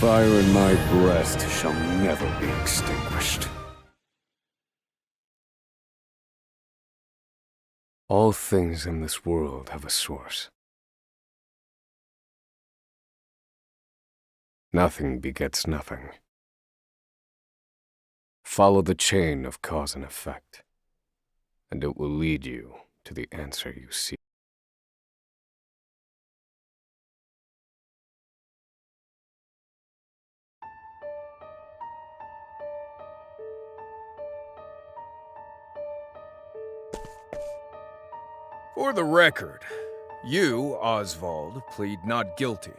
fire in my breast shall never be extinguished. All things in this world have a source. Nothing begets nothing. Follow the chain of cause and effect, and it will lead you to the answer you seek. For the record, you, Oswald, plead not guilty.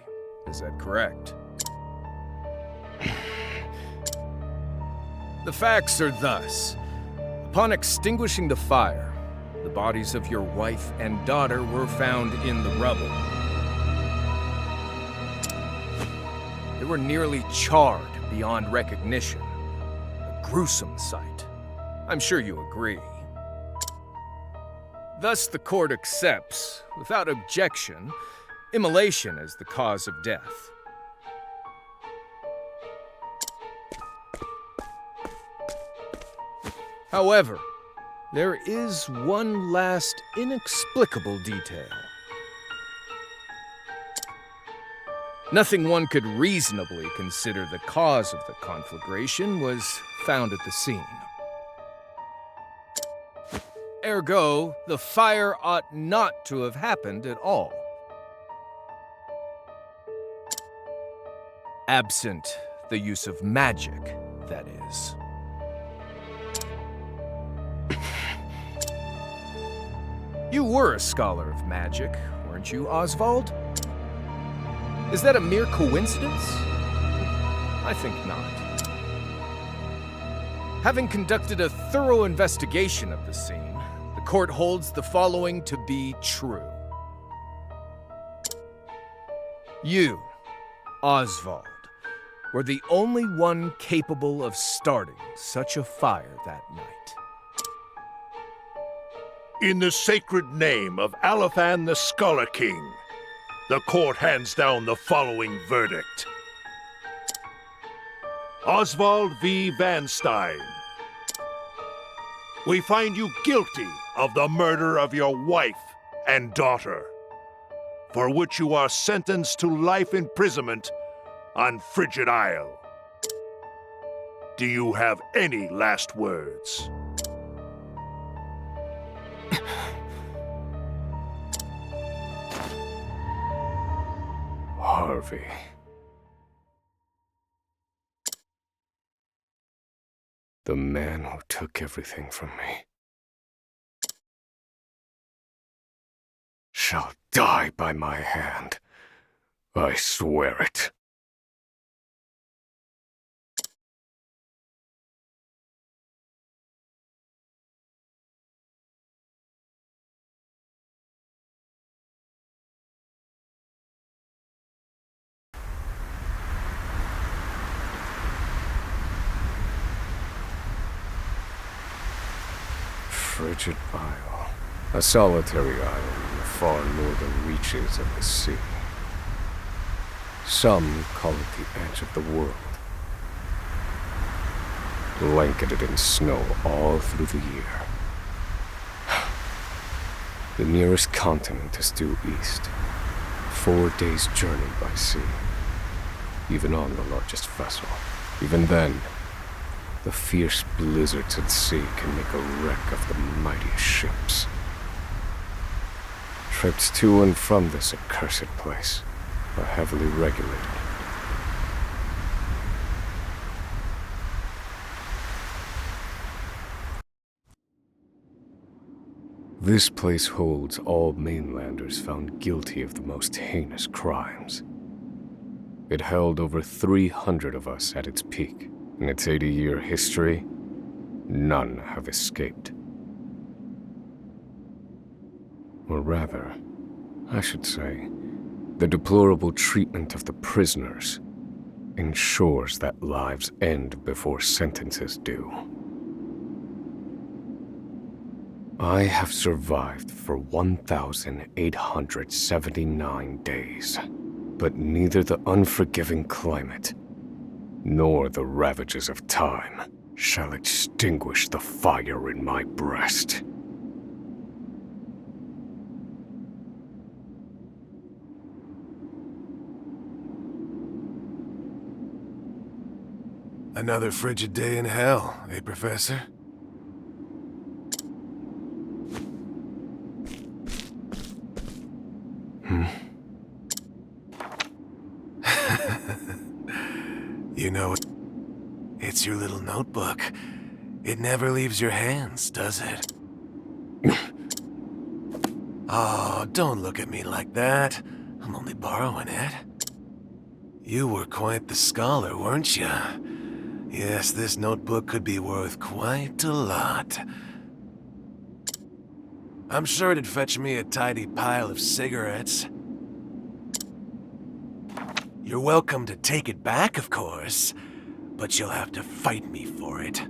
Is that correct? The facts are thus. Upon extinguishing the fire, the bodies of your wife and daughter were found in the rubble. They were nearly charred beyond recognition. A gruesome sight. I'm sure you agree. Thus, the court accepts, without objection, immolation as the cause of death. However, there is one last inexplicable detail. Nothing one could reasonably consider the cause of the conflagration was found at the scene. Ergo, the fire ought not to have happened at all. Absent the use of magic, that is. You were a scholar of magic, weren't you, Oswald? Is that a mere coincidence? I think not. Having conducted a thorough investigation of the scene, the court holds the following to be true. You, Oswald, were the only one capable of starting such a fire that night. In the sacred name of Alathan the Scholar King, the court hands down the following verdict. Oswald V. Van Stein, we find you guilty of the murder of your wife and daughter, for which you are sentenced to life imprisonment on Frigid Isle. Do you have any last words? Harvey. The man who took everything from me shall die by my hand. I swear it. Frigid Isle, a solitary island in the far northern reaches of the sea. Some call it the edge of the world, blanketed in snow all through the year. The nearest continent is due east, 4 days' journey by sea, even on the largest vessel. Even then, the fierce blizzards at sea can make a wreck of the mightiest ships. Trips to and from this accursed place are heavily regulated. This place holds all mainlanders found guilty of the most heinous crimes. It held over 300 of us at its peak. In its 80-year history, none have escaped. Or rather, I should say, the deplorable treatment of the prisoners ensures that lives end before sentences do. I have survived for 1,879 days, but neither the unforgiving climate nor the ravages of time shall extinguish the fire in my breast. Another frigid day in hell, eh, Professor? You know, it's your little notebook. It never leaves your hands, does it? Oh, don't look at me like that. I'm only borrowing it. You were quite the scholar, weren't you? Yes, this notebook could be worth quite a lot. I'm sure it'd fetch me a tidy pile of cigarettes. You're welcome to take it back, of course, but you'll have to fight me for it.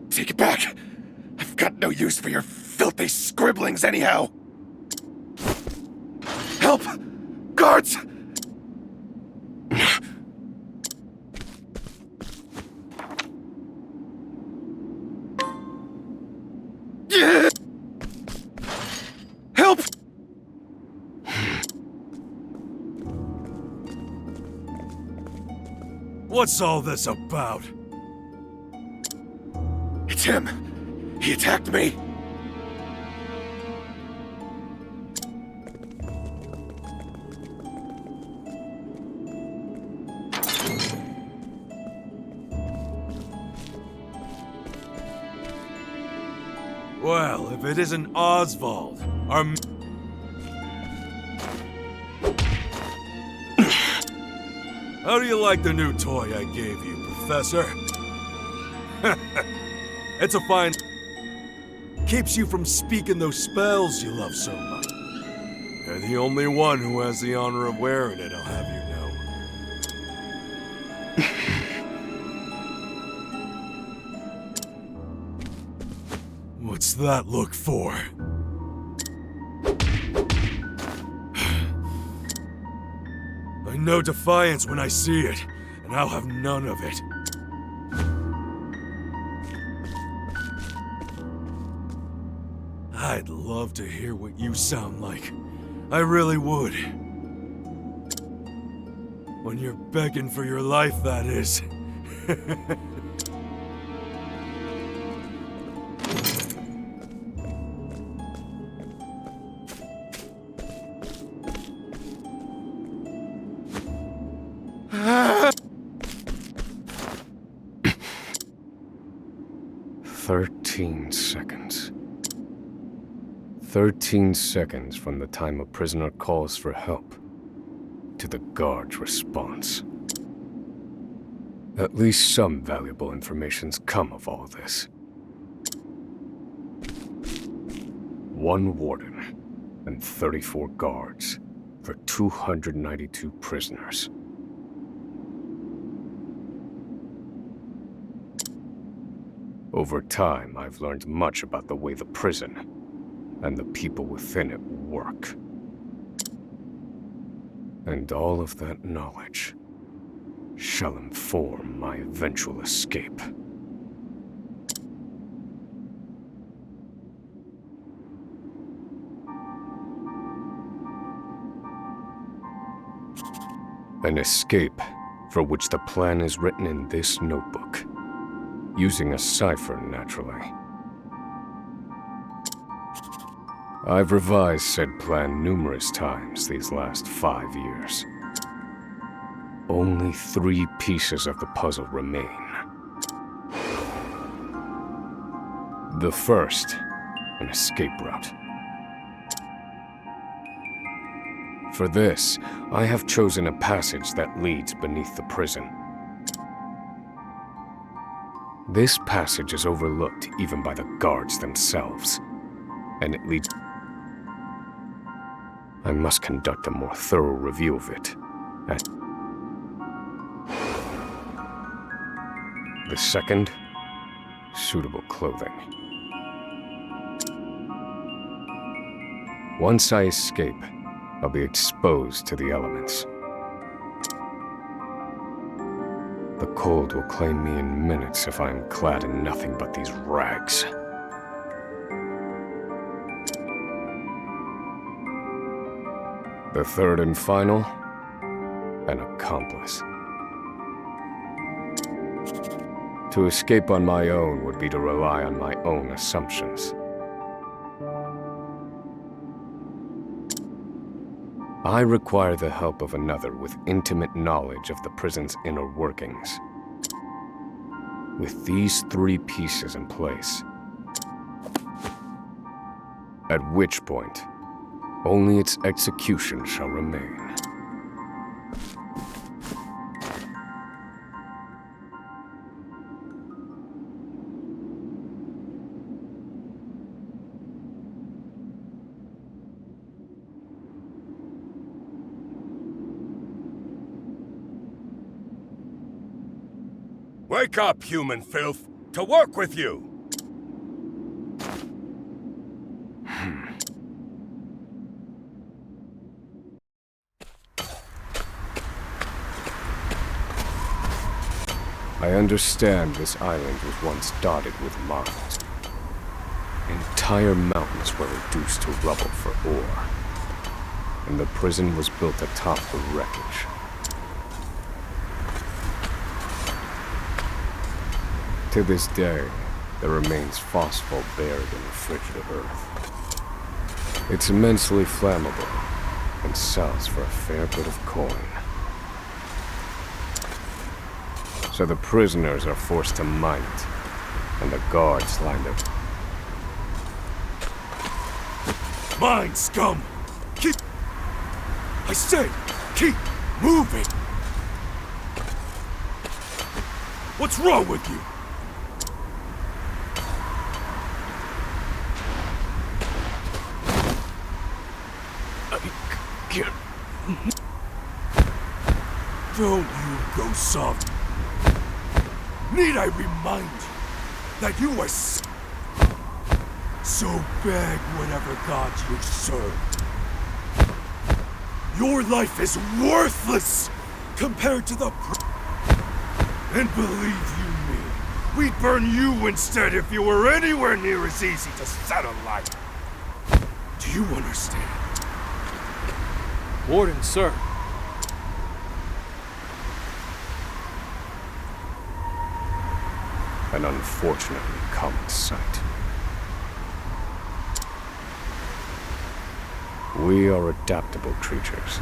Take it back! I've got no use for your filthy scribblings anyhow! Help! Guards! Help! What's all this about? It's him! He attacked me! Well, if it isn't Oswald, our... How do you like the new toy I gave you, Professor? It's a fine... Keeps you from speaking those spells you love so much. You're the only one who has the honor of wearing it, I'll have you know. What's that look for? I know defiance when I see it, and I'll have none of it. I'd love to hear what you sound like. I really would. When you're begging for your life, that is. Seconds. 13 seconds from the time a prisoner calls for help to the guard's response. At least some valuable information's come of all this. 1 warden and 34 guards for 292 prisoners. Over time, I've learned much about the way the prison and the people within it work. And all of that knowledge shall inform my eventual escape. An escape for which the plan is written in this notebook, using a cipher, naturally. I've revised said plan numerous times these last 5 years. Only 3 pieces of the puzzle remain. The first, an escape route. For this, I have chosen a passage that leads beneath the prison. This passage is overlooked even by the guards themselves, and it leads... I must conduct a more thorough review of it. The second, suitable clothing. Once I escape, I'll be exposed to the elements. The cold will claim me in minutes if I am clad in nothing but these rags. The third and final, an accomplice. To escape on my own would be to rely on my own assumptions. I require the help of another with intimate knowledge of the prison's inner workings. With these 3 pieces in place, at which point, only its execution shall remain. Wake up, human filth! To work with you! I understand this island was once dotted with mines. Entire mountains were reduced to rubble for ore, and the prison was built atop the wreckage. To this day, there remains phosphate buried in the frigid earth. It's immensely flammable and sells for a fair bit of coin. So the prisoners are forced to mine it, and the guards line their... Mine, scum! Keep... I said, keep moving! What's wrong with you? Don't you go soft. Need I remind you that you are so beg whatever gods you serve. Your life is worthless compared to the And believe you me, we'd burn you instead if you were anywhere near as easy to set alight. Do you understand? Warden, sir. An unfortunately common sight. We are adaptable creatures.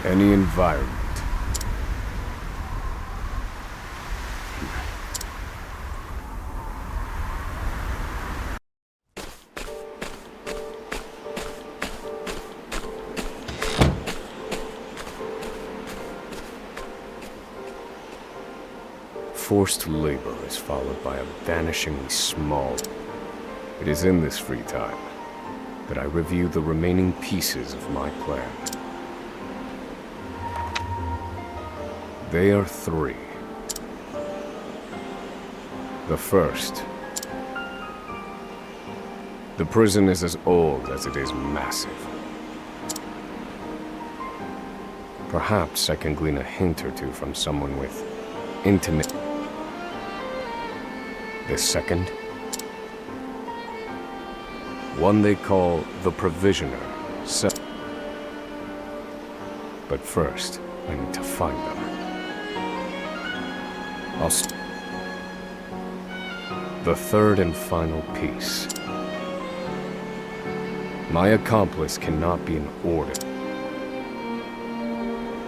Any environment. Forced labor is followed by a vanishingly small... It is in this free time that I review the remaining pieces of my plan. They are three. The first. The prison is as old as it is massive. Perhaps I can glean a hint or two from someone with intimate... The second. One they call the Provisioner. But first, I need to find them. The third and final piece. My accomplice cannot be an order.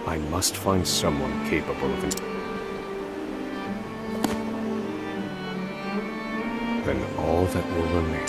I must find someone capable of it. Then all that will remain.